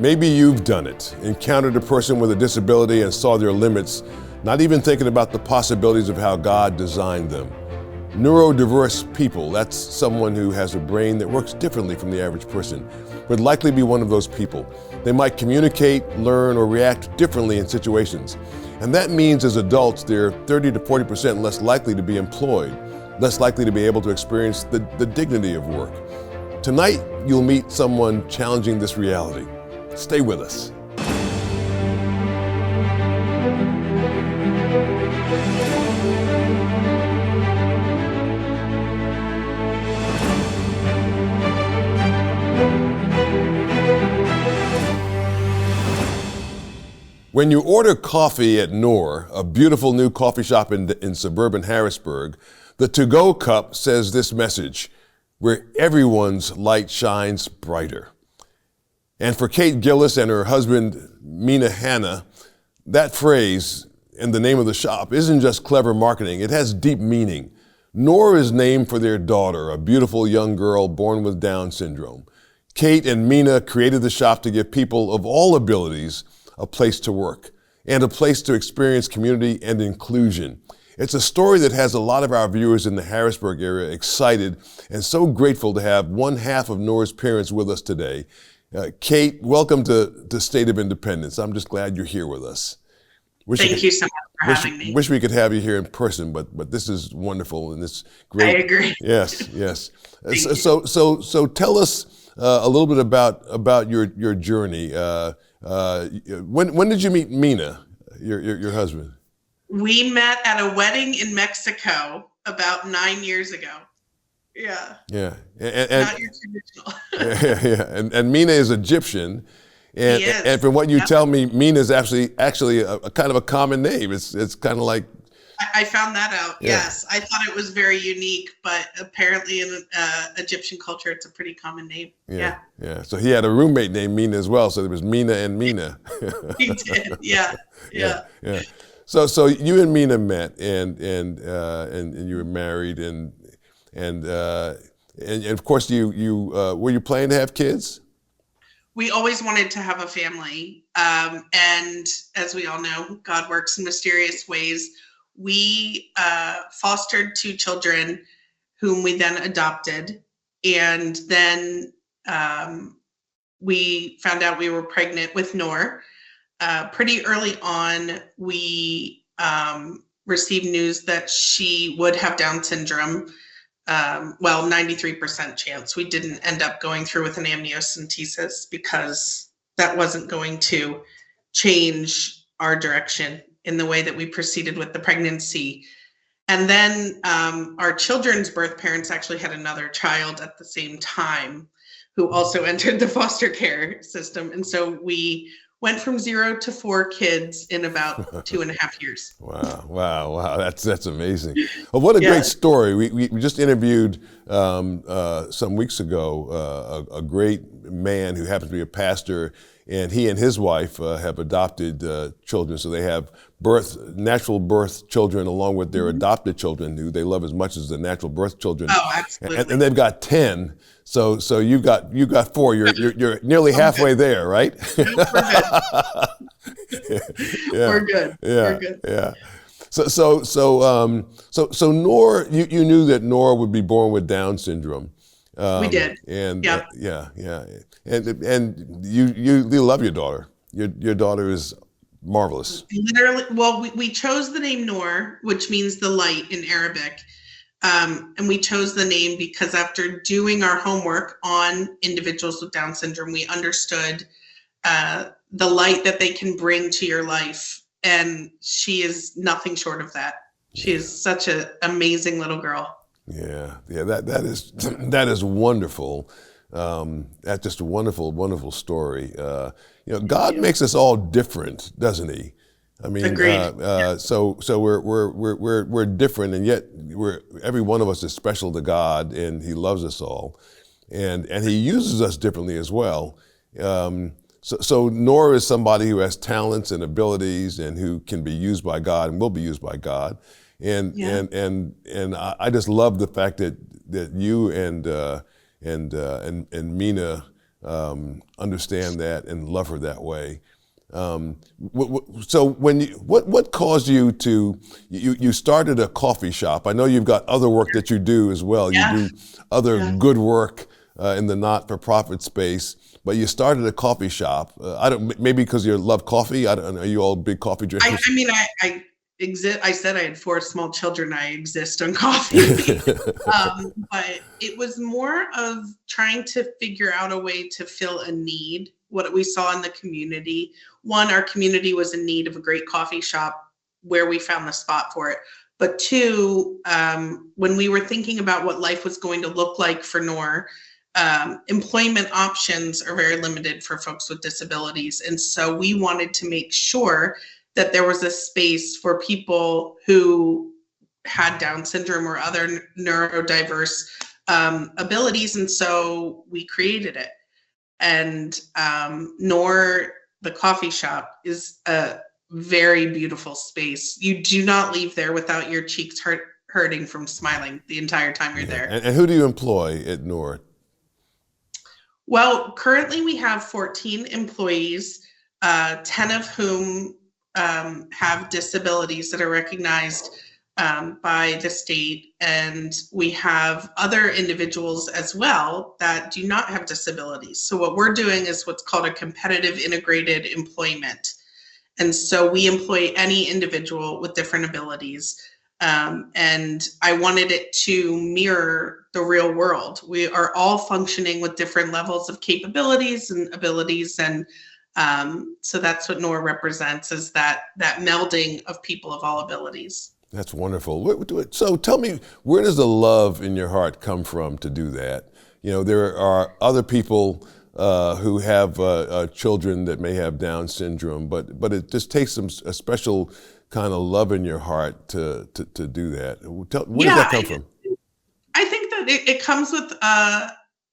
Maybe you've done it, encountered a person with a disability and saw their limits, not even thinking about the possibilities of how God designed them. Neurodiverse people, that's someone who has a brain that works differently from the average person, would likely be one of those people. They might communicate, learn, or react differently in situations. And that means as adults, they're 30 to 40% less likely to be employed, less likely to be able to experience the dignity of work. Tonight, you'll meet someone challenging this reality. Stay with us. When you order coffee at Nour, a beautiful new coffee shop in suburban Harrisburg, the to-go cup says this message: where everyone's light shines brighter. And for Kait Gillis and her husband, Mina Hannah, that phrase and the name of the shop isn't just clever marketing, it has deep meaning. Nour is named for their daughter, a beautiful young girl born with Down syndrome. Kait and Mina created the shop to give people of all abilities a place to work and a place to experience community and inclusion. It's a story that has a lot of our viewers in the Harrisburg area excited and so grateful to have one half of Nour's parents with us today. Kait, welcome to State of Independence. I'm just glad you're here with us. Thank you so much for having me. Wish we could have you here in person, but this is wonderful and it's great. I agree. Yes. So tell us a little bit about your journey. When did you meet Mina, your husband? We met at a wedding in Mexico about 9 years ago. Yeah. Yeah. Not your traditional. Yeah. And Mina is Egyptian. And, he is. And from what you tell me, Mina is actually a kind of a common name. It's kind of like. I found that out. Yeah. Yes. I thought it was very unique, but apparently in Egyptian culture, it's a pretty common name. Yeah. So he had a roommate named Mina as well. So there was Mina and Mina. He did. Yeah. So you and Mina met and you were married and of course you were you planning to have kids? We always wanted to have a family. And as we all know, God works in mysterious ways. We fostered 2 children whom we then adopted. And then we found out we were pregnant with Nour. Pretty early on, we received news that she would have Down syndrome. 93% chance. We didn't end up going through with an amniocentesis because that wasn't going to change our direction in the way that we proceeded with the pregnancy. And then our children's birth parents actually had another child at the same time who also entered the foster care system. And so we went from 0 to 4 kids in about 2.5 years. Wow. That's amazing. Well, what a great story. We just interviewed some weeks ago a great man who happens to be a pastor, and he and his wife have adopted children. So they have natural birth children along with their adopted children who they love as much as the natural birth children. Oh, absolutely. And they've got 10. So you've got 4. You're nearly halfway there, right? We're good. We're good. Yeah. So Nour, you knew that Nour would be born with Down syndrome. We did. And and you love your daughter. Your daughter is marvelous. Literally, well, we chose the name Nour, which means the light in Arabic. And we chose the name because after doing our homework on individuals with Down syndrome, we understood the light that they can bring to your life. And she is nothing short of that. She is such an amazing little girl. Yeah, that is wonderful. That's just a wonderful story. God makes us all different, doesn't He? I mean, so we're different, and yet every one of us is special to God, and He loves us all, and He uses us differently as well. So Nour is somebody who has talents and abilities, and who can be used by God and will be used by God, and I just love the fact that you and Mina understand that and love her that way. So what caused you to, you started a coffee shop. I know you've got other work that you do as well. You Yeah, do other yeah. good work in the not-for-profit space, but you started a coffee shop. I don't, maybe because you love coffee. I don't, are you all big coffee drinkers? I mean, I exist. I said I had 4 small children. I exist on coffee. But it was more of trying to figure out a way to fill a need, what we saw in the community. One, our community was in need of a great coffee shop where we found the spot for it. But two, when we were thinking about what life was going to look like for Nour, employment options are very limited for folks with disabilities. And so we wanted to make sure that there was a space for people who had Down syndrome or other neurodiverse abilities. And so we created it. And Nour, the coffee shop, is a very beautiful space. You do not leave there without your cheeks hurting from smiling the entire time you're there. And who do you employ at Nour? Well, currently we have 14 employees, 10 of whom have disabilities that are recognized by the state. And we have other individuals as well that do not have disabilities. So what we're doing is what's called a competitive integrated employment. And so we employ any individual with different abilities. And I wanted it to mirror the real world. We are all functioning with different levels of capabilities and abilities. And so that's what Nour represents, is that melding of people of all abilities. That's wonderful. So tell me, where does the love in your heart come from to do that? You know, there are other people who have children that may have Down syndrome, but it just takes a special kind of love in your heart to do that. Where does that come from? I think that it comes with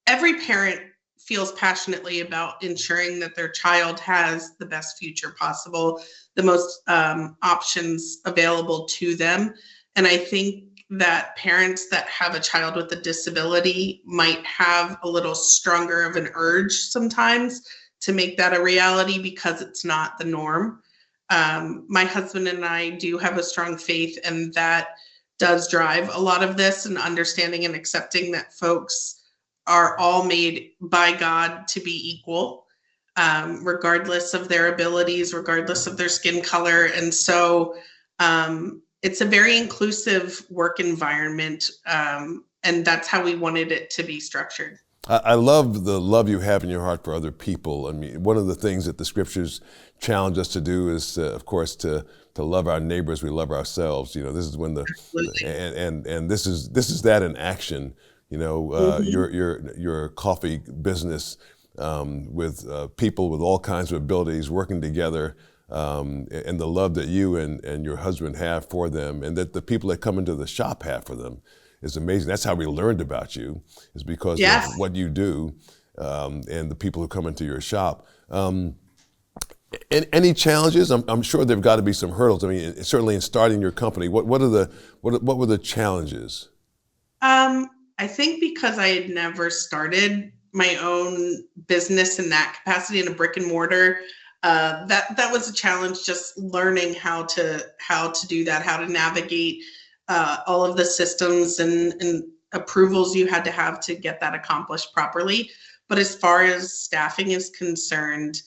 every parent feels passionately about ensuring that their child has the best future possible, the most options available to them. And I think that parents that have a child with a disability might have a little stronger of an urge sometimes to make that a reality because it's not the norm. My husband and I do have a strong faith, and that does drive a lot of this, and understanding and accepting that folks are all made by God to be equal, regardless of their abilities, regardless of their skin color. And so it's a very inclusive work environment, and that's how we wanted it to be structured. I love the love you have in your heart for other people. I mean, one of the things that the scriptures challenge us to do is, of course, to love our neighbors. We love ourselves. You know, this is when and this is that in action. You know, your coffee business with people with all kinds of abilities working together, and the love that you and your husband have for them, and that the people that come into the shop have for them, is amazing. That's how we learned about you, is because of what you do, and the people who come into your shop. Any challenges? I'm sure there've got to be some hurdles. I mean, certainly in starting your company, what were the challenges? I think because I had never started my own business in that capacity, in a brick and mortar, that was a challenge. Just learning how to do that, how to navigate all of the systems and approvals you had to have to get that accomplished properly. But as far as staffing is concerned,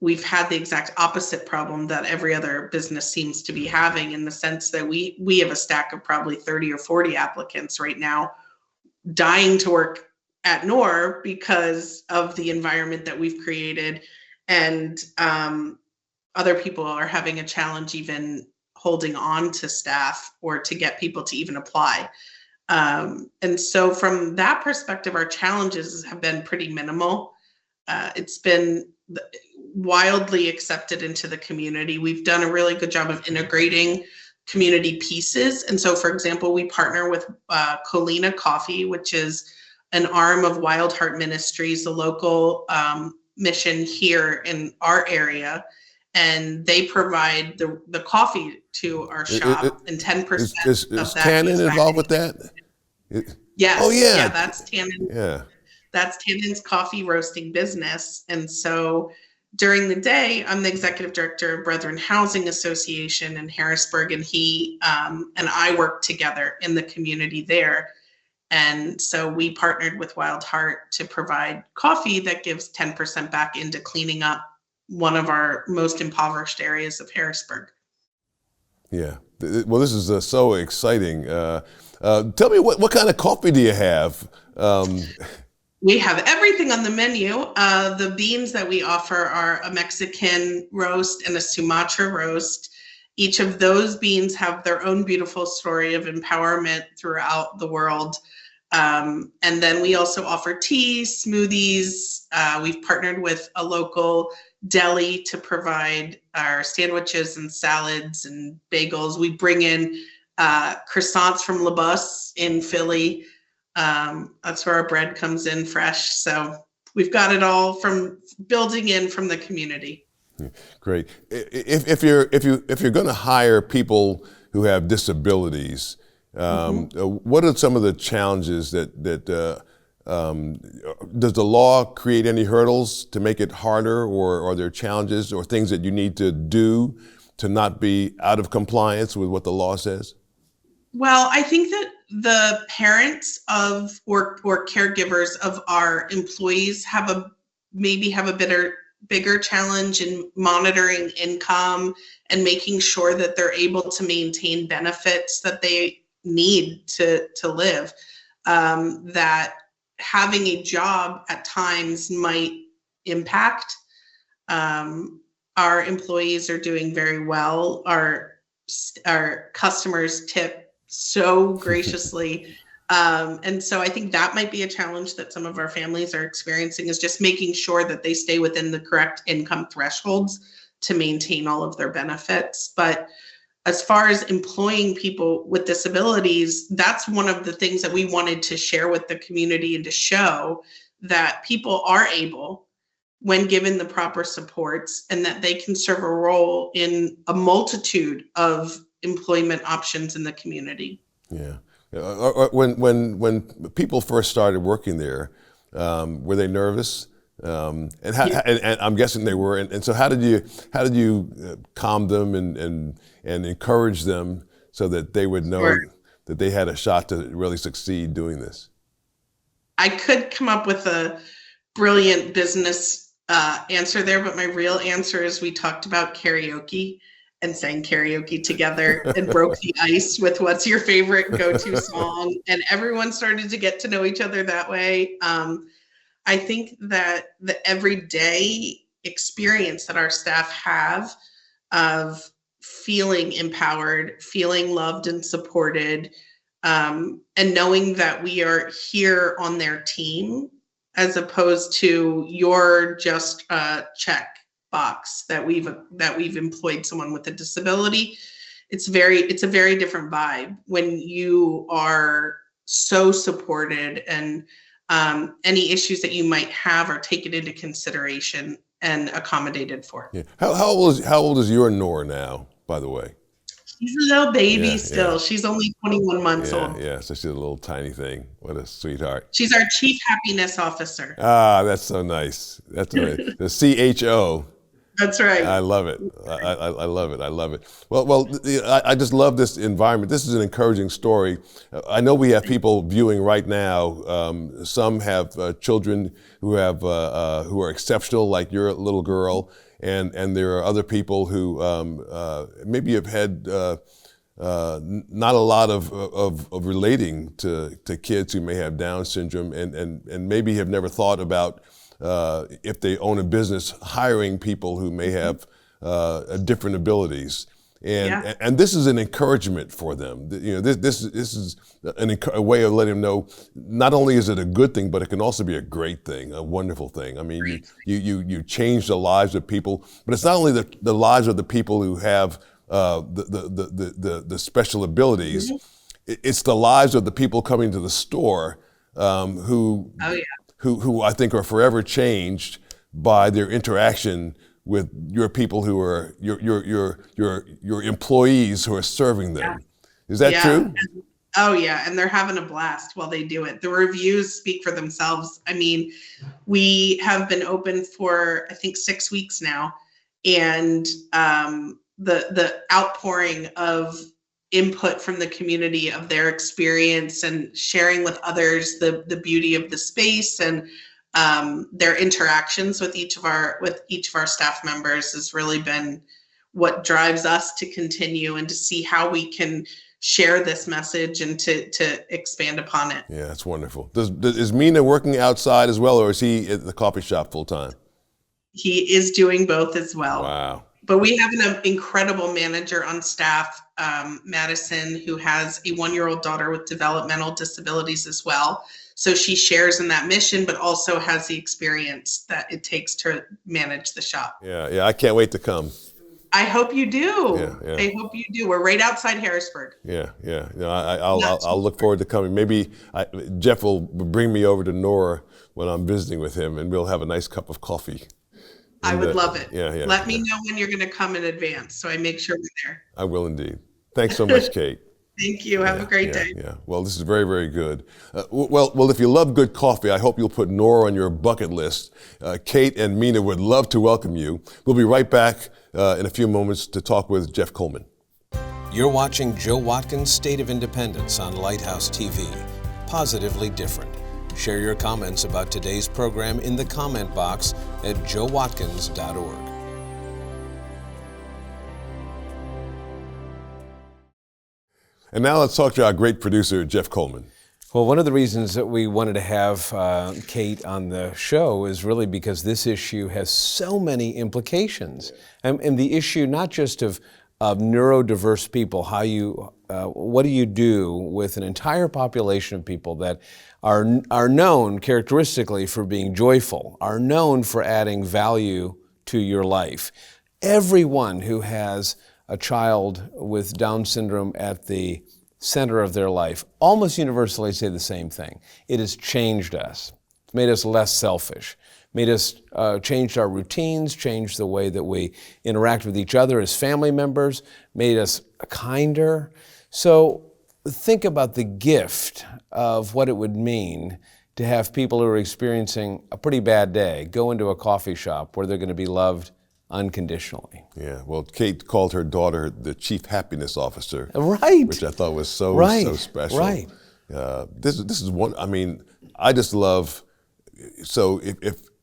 we've had the exact opposite problem that every other business seems to be having, in the sense that we have a stack of probably 30 or 40 applicants right now dying to work at Nour because of the environment that we've created. And other people are having a challenge even holding on to staff or to get people to even apply. And so from that perspective, our challenges have been pretty minimal. It's been wildly accepted into the community. We've done a really good job of integrating community pieces. And so, for example, we partner with Colina Coffee, which is an arm of Wild Heart Ministries, a local mission here in our area. And they provide the coffee to our shop, and 10% is of that Tannin is involved with that? Yes. Oh yeah. Yeah, that's Tannin. Yeah. That's Tannen's coffee roasting business. And so during the day, I'm the executive director of Brethren Housing Association in Harrisburg, and he and I work together in the community there. And so we partnered with Wild Heart to provide coffee that gives 10% back into cleaning up one of our most impoverished areas of Harrisburg. Yeah. Well, this is so exciting. Tell me, what kind of coffee do you have? We have everything on the menu. The beans that we offer are a Mexican roast and a Sumatra roast. Each of those beans have their own beautiful story of empowerment throughout the world. And then we also offer tea, smoothies. We've partnered with a local deli to provide our sandwiches and salads and bagels. We bring in croissants from La Bosse in Philly. That's where our bread comes in fresh. So we've got it all from building in from the community. Great. If you're going to hire people who have disabilities, what are some of the challenges that does the law create any hurdles to make it harder, or are there challenges or things that you need to do to not be out of compliance with what the law says? Well, I think that the parents of or caregivers of our employees maybe have a bigger challenge in monitoring income and making sure that they're able to maintain benefits that they need to live. That having a job at times might impact. Our employees are doing very well. Our customers tip so graciously. And so I think that might be a challenge that some of our families are experiencing, is just making sure that they stay within the correct income thresholds to maintain all of their benefits. But as far as employing people with disabilities, that's one of the things that we wanted to share with the community and to show that people are able, when given the proper supports, and that they can serve a role in a multitude of employment options in the community. Yeah. When people first started working there, were they nervous? And I'm guessing they were. And so how did you calm them and encourage them so that they would know Sure. that they had a shot to really succeed doing this? I could come up with a brilliant business answer there, but my real answer is we talked about karaoke and sang karaoke together and broke the ice with what's your favorite go-to song, and everyone started to get to know each other that way. I think that the everyday experience that our staff have of feeling empowered, feeling loved and supported, and knowing that we are here on their team, as opposed to you're just a check box that we've employed someone with a disability. It's a very different vibe when you are so supported, and any issues that you might have are taken into consideration and accommodated for. Yeah. How old is your Nour now, by the way? She's a little baby Yeah, still. yeah. She's only 21 months old. Yeah, so she's a little tiny thing. What a sweetheart. She's our chief happiness officer. Ah, that's so nice. That's right. The CHO. That's right. I love it. I love it. I love it. Well, I just love this environment. This is an encouraging story. I know we have people viewing right now. Some have children who are exceptional, like your little girl, and there are other people who maybe have had not a lot of relating to kids who may have Down syndrome, and maybe have never thought about, if they own a business, hiring people who may have different abilities, and this is an encouragement for them. You know, this is a way of letting them know not only is it a good thing, but it can also be a great thing, a wonderful thing. I mean, you change the lives of people, but it's not only the lives of the people who have the special abilities. It's the lives of the people coming to the store who I think are forever changed by their interaction with your people who are your employees who are serving them. Is that true? Oh yeah, and they're having a blast while they do it. The reviews speak for themselves. I mean, we have been open for I think 6 weeks now, and the outpouring of input from the community of their experience and sharing with others the beauty of the space and their interactions with each of our staff members has really been what drives us to continue and to see how we can share this message and to expand upon it. Yeah, that's wonderful. Is Mina working outside as well, or is he at the coffee shop full time? He is doing both as well. Wow. But we have an incredible manager on staff, Madison, who has a 1-year-old daughter with developmental disabilities as well. So she shares in that mission, but also has the experience that it takes to manage the shop. Yeah, I can't wait to come. I hope you do. Yeah. I hope you do. We're right outside Harrisburg. Yeah. No, I'll look forward to coming. Maybe Jeff will bring me over to Nour when I'm visiting with him, and we'll have a nice cup of coffee. I would love it. Yeah. Let me know when you're going to come in advance, so I make sure we're there. I will indeed. Thanks so much, Kait. Thank you. Have a great day. Yeah. Well, this is very, very good. Well, if you love good coffee, I hope you'll put Nour on your bucket list. Kait and Mina would love to welcome you. We'll be right back in a few moments to talk with Jeff Coleman. You're watching Joe Watkins' State of Independence on Lighthouse TV. Positively different. Share your comments about today's program in the comment box at joewatkins.org. And now let's talk to our great producer, Jeff Coleman. Well, one of the reasons that we wanted to have Kait on the show is really because this issue has so many implications. And the issue not just of neurodiverse people, what do you do with an entire population of people that are known characteristically for being joyful, are known for adding value to your life. Everyone who has a child with Down syndrome at the center of their life almost universally say the same thing. It has changed us. It's made us less selfish, made us changed our routines, changed the way that we interact with each other as family members, made us kinder. So think about the gift of what it would mean to have people who are experiencing a pretty bad day go into a coffee shop where they're going to be loved unconditionally. Yeah, well, Kait called her daughter the chief happiness officer. Right. Which I thought was so special. Right. This is one, I mean, I just love, so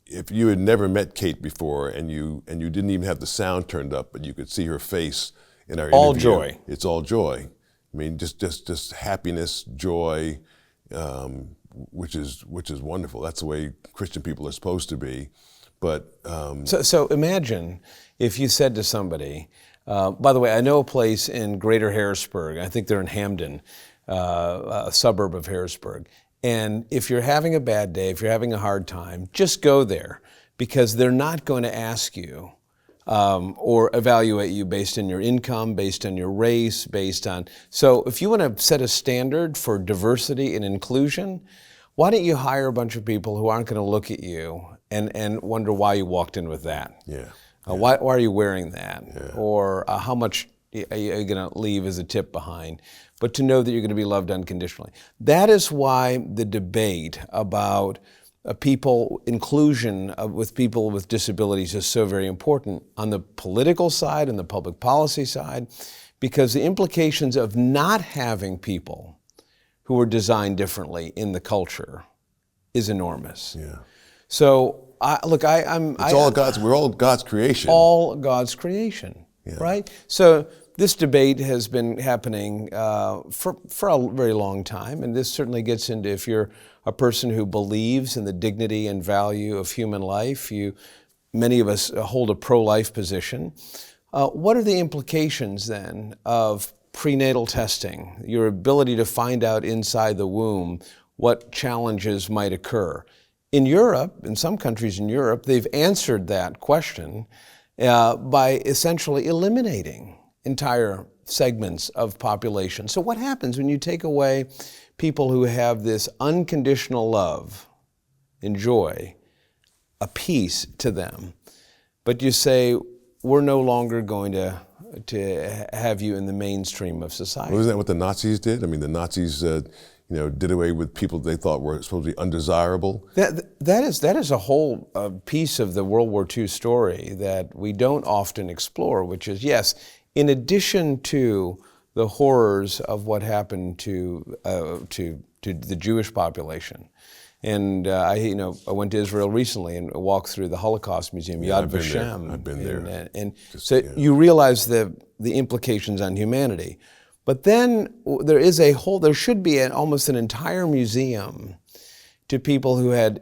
if you had never met Kait before and you didn't even have the sound turned up, but you could see her face in our interview. All joy. It's all joy. I mean, just happiness, joy, which is wonderful. That's the way Christian people are supposed to be. But so imagine if you said to somebody, by the way, I know a place in Greater Harrisburg. I think they're in Hamden, a suburb of Harrisburg. And if you're having a bad day, if you're having a hard time, just go there because they're not going to ask you or evaluate you based on your income, based on your race, so if you want to set a standard for diversity and inclusion, why don't you hire a bunch of people who aren't going to look at you and wonder why you walked in with that? Why are you wearing that? Yeah. Or how much are you going to leave as a tip behind? But to know that you're going to be loved unconditionally. That is why the debate about inclusion with people with disabilities is so very important on the political side and the public policy side, because the implications of not having people who are designed differently in the culture is enormous. Yeah. So we're all God's creation. All God's creation, yeah. Right? So this debate has been happening for a very long time, and this certainly gets into if you're a person who believes in the dignity and value of human life. Many of us hold a pro-life position. What are the implications then of prenatal testing, your ability to find out inside the womb what challenges might occur? In Europe, in some countries in Europe, they've answered that question by essentially eliminating entire segments of population. So what happens when you take away people who have this unconditional love and joy, a peace to them, but you say, we're no longer going to have you in the mainstream of society. Wasn't that what the Nazis did? I mean, the Nazis, did away with people they thought were supposed to be undesirable. That is a whole piece of the World War II story that we don't often explore, which is, yes, in addition to the horrors of what happened to the Jewish population. And I went to Israel recently and walked through the Holocaust Museum, Yad Vashem. I've been there. And you realize the implications on humanity. But then there should be almost an entire museum to people who had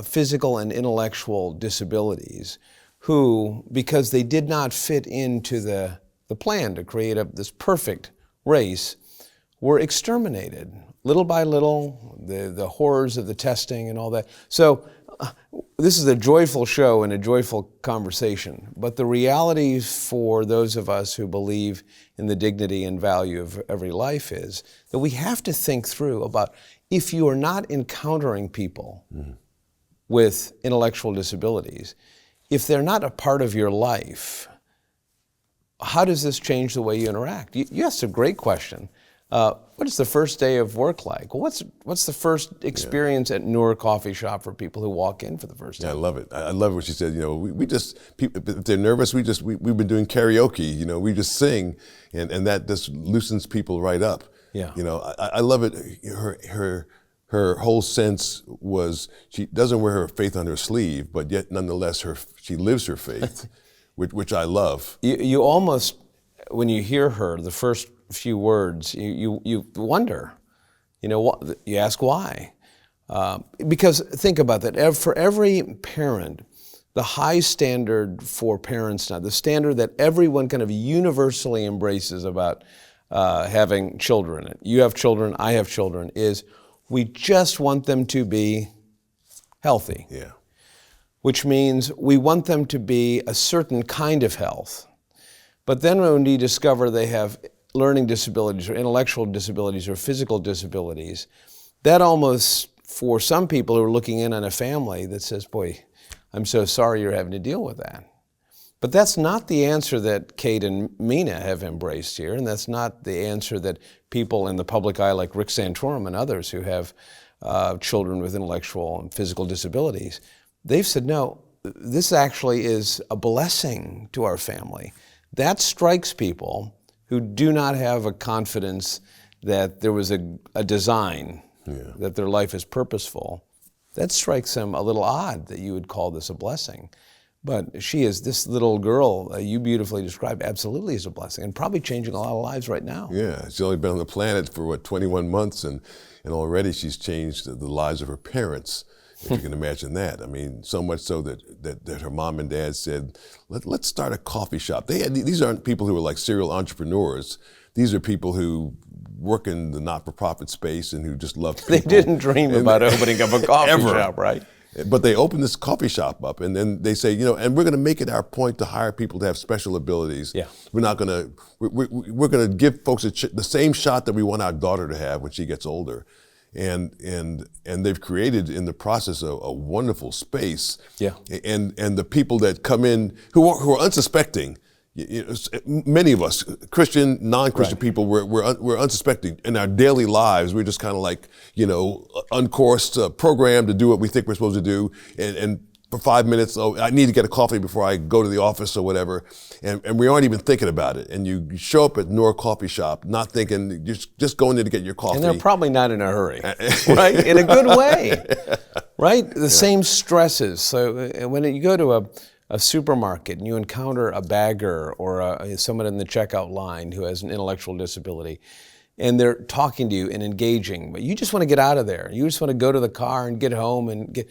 physical and intellectual disabilities, who, because they did not fit into the plan to create this perfect race, were exterminated little by little, the horrors of the testing and all that. So this is a joyful show and a joyful conversation, but the reality for those of us who believe in the dignity and value of every life is that we have to think through about, if you are not encountering people with intellectual disabilities, if they're not a part of your life, how does this change the way you interact? You asked a great question. What is the first day of work like? Well, what's the first experience at Nour coffee shop for people who walk in for the first time? Yeah, I love it. I love what she said. We just, people, if they're nervous, we've been doing karaoke. We just sing, and that just loosens people right up. Yeah. I love it. Her whole sense was she doesn't wear her faith on her sleeve, but yet nonetheless she lives her faith, which I love. You almost, when you hear her, the first few words, you wonder, you ask why. Because think about that, for every parent, the high standard for parents now, the standard that everyone kind of universally embraces about having children, you have children, I have children, is we just want them to be healthy. Yeah. Which means we want them to be a certain kind of health. But then when we discover they have learning disabilities or intellectual disabilities or physical disabilities, that almost, for some people who are looking in on a family, that says, boy, I'm so sorry you're having to deal with that. But that's not the answer that Kait and Mina have embraced here, and that's not the answer that people in the public eye like Rick Santorum and others who have children with intellectual and physical disabilities. They've said, no, this actually is a blessing to our family. That strikes people who do not have a confidence that there was a design, that their life is purposeful. That strikes them a little odd that you would call this a blessing. But she is, this little girl you beautifully described, absolutely is a blessing, and probably changing a lot of lives right now. Yeah, she's only been on the planet for 21 months, and already she's changed the lives of her parents. If you can imagine that. I mean, so much so that her mom and dad said, let's start a coffee shop. These aren't people who are like serial entrepreneurs. These are people who work in the not-for-profit space and who just love people. They didn't dream about opening up a coffee shop, right? But they opened this coffee shop up, and then they say, and we're going to make it our point to hire people to have special abilities. Yeah. We're not going to, we're going to give folks the same shot that we want our daughter to have when she gets older. And they've created in the process a wonderful space. Yeah. And the people that come in who are unsuspecting, many of us, Christian, non-Christian people, we're unsuspecting in our daily lives. We're just kind of like, uncoursed, programmed to do what we think we're supposed to do. And for 5 minutes, I need to get a coffee before I go to the office or whatever. And we aren't even thinking about it. And you show up at Nour Coffee Shop not thinking, just going there to get your coffee. And they're probably not in a hurry, right? In a good way, right? The same stresses. So when you go to a supermarket and you encounter a bagger or someone in the checkout line who has an intellectual disability, and they're talking to you and engaging, but you just want to get out of there. You just want to go to the car and get home and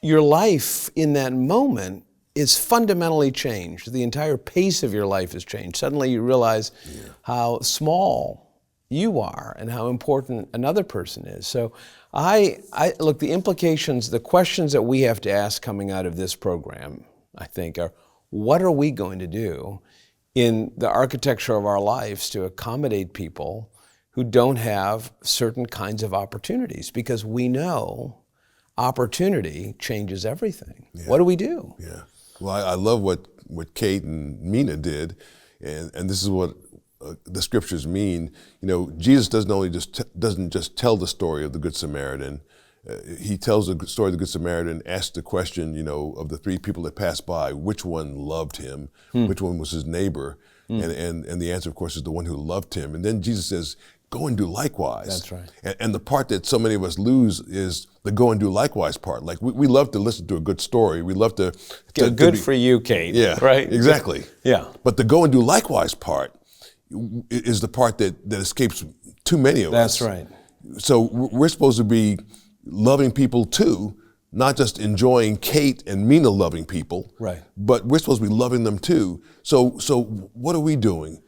your life in that moment is fundamentally changed. The entire pace of your life has changed. Suddenly you realize how small you are and how important another person is. So I look, the implications, the questions that we have to ask coming out of this program, I think, are what are we going to do in the architecture of our lives to accommodate people who don't have certain kinds of opportunities? Because we know opportunity changes everything. Yeah. What do we do? Yeah. Well, I love what Kait and Mina did, and this is what the scriptures mean. You know, Jesus doesn't just tell the story of the Good Samaritan. He tells the story of the Good Samaritan, asks the question, you know, of the three people that passed by, which one loved him, which one was his neighbor, and the answer, of course, is the one who loved him. And then Jesus says, go and do likewise. That's right. And the part that so many of us lose is the go and do likewise part. Like we love to listen to a good story. We love to good for you, Kait. Yeah, right. Exactly. Yeah. But the go and do likewise part is the part that escapes too many of us. That's right. So we're supposed to be loving people too, not just enjoying Kait and Mina loving people. Right. But we're supposed to be loving them too. So what are we doing?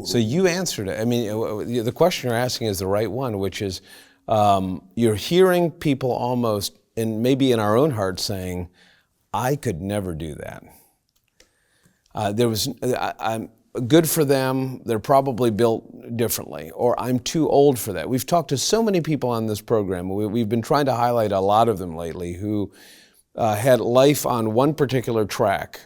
So you answered it. I mean, the question you're asking is the right one, which is you're hearing people almost, and maybe in our own hearts, saying, I could never do that. I'm good for them, they're probably built differently, or I'm too old for that. We've talked to so many people on this program. We've been trying to highlight a lot of them lately who had life on one particular track,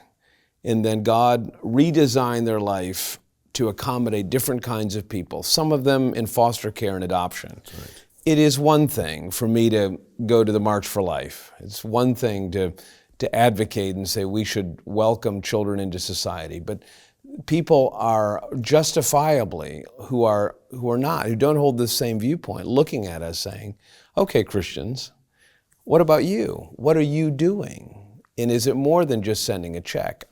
and then God redesigned their life to accommodate different kinds of people, some of them in foster care and adoption. Right. It is one thing for me to go to the March for Life. It's one thing to advocate and say we should welcome children into society. But people are justifiably, who don't hold the same viewpoint, looking at us saying, okay, Christians, what about you? What are you doing? And is it more than just sending a check?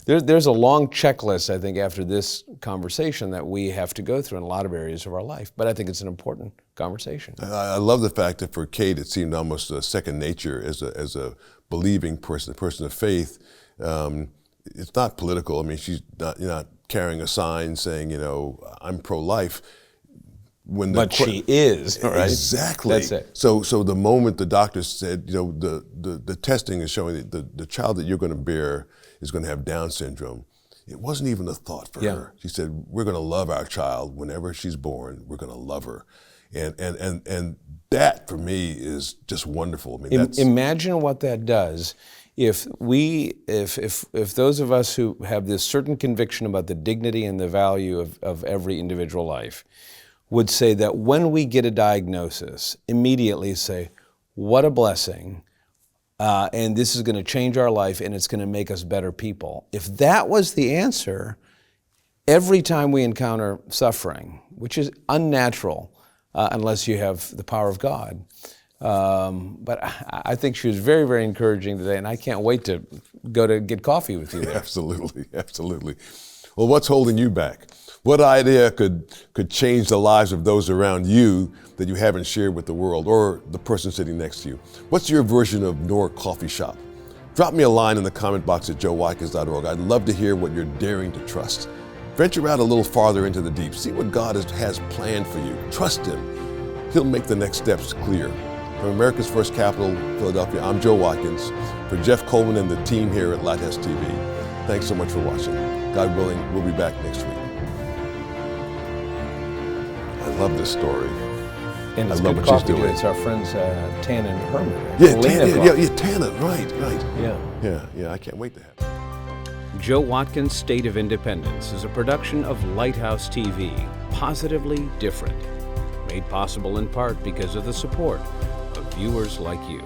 There's a long checklist, I think, after this conversation that we have to go through in a lot of areas of our life. But I think it's an important conversation. I love the fact that for Kait, it seemed almost a second nature as a believing person, a person of faith. It's not political. I mean, you're not carrying a sign saying, you know, I'm pro-life. But she is, right? Exactly. That's it. So the moment the doctor said, you know, the testing is showing that the child that you're going to bear is going to have Down syndrome, it wasn't even a thought for her. She said, we're going to love our child whenever she's born. We're going to love her, and that for me is just wonderful. I mean, imagine what that does. If those of us who have this certain conviction about the dignity and the value of every individual life would say that when we get a diagnosis, immediately say, what a blessing, and this is going to change our life and it's going to make us better people. If that was the answer, every time we encounter suffering, which is unnatural unless you have the power of God, but I think she was very, very encouraging today, and I can't wait to go to get coffee with you there. Absolutely, absolutely. Well, what's holding you back? What idea could change the lives of those around you that you haven't shared with the world or the person sitting next to you? What's your version of Nour Coffee Shop? Drop me a line in the comment box at joewatkins.org. I'd love to hear what you're daring to trust. Venture out a little farther into the deep. See what God has planned for you. Trust Him. He'll make the next steps clear. From America's First Capital, Philadelphia, I'm Joe Watkins. For Jeff Coleman and the team here at Lighthouse TV, thanks so much for watching. God willing, we'll be back next week. I love this story. And it's I love good what she's coffee. doing. It's our friends Tana and Herman. Yeah, Tana, right. Yeah, I can't wait to have it. Joe Watkins' State of Independence is a production of Lighthouse TV, positively different. Made possible in part because of the support of viewers like you.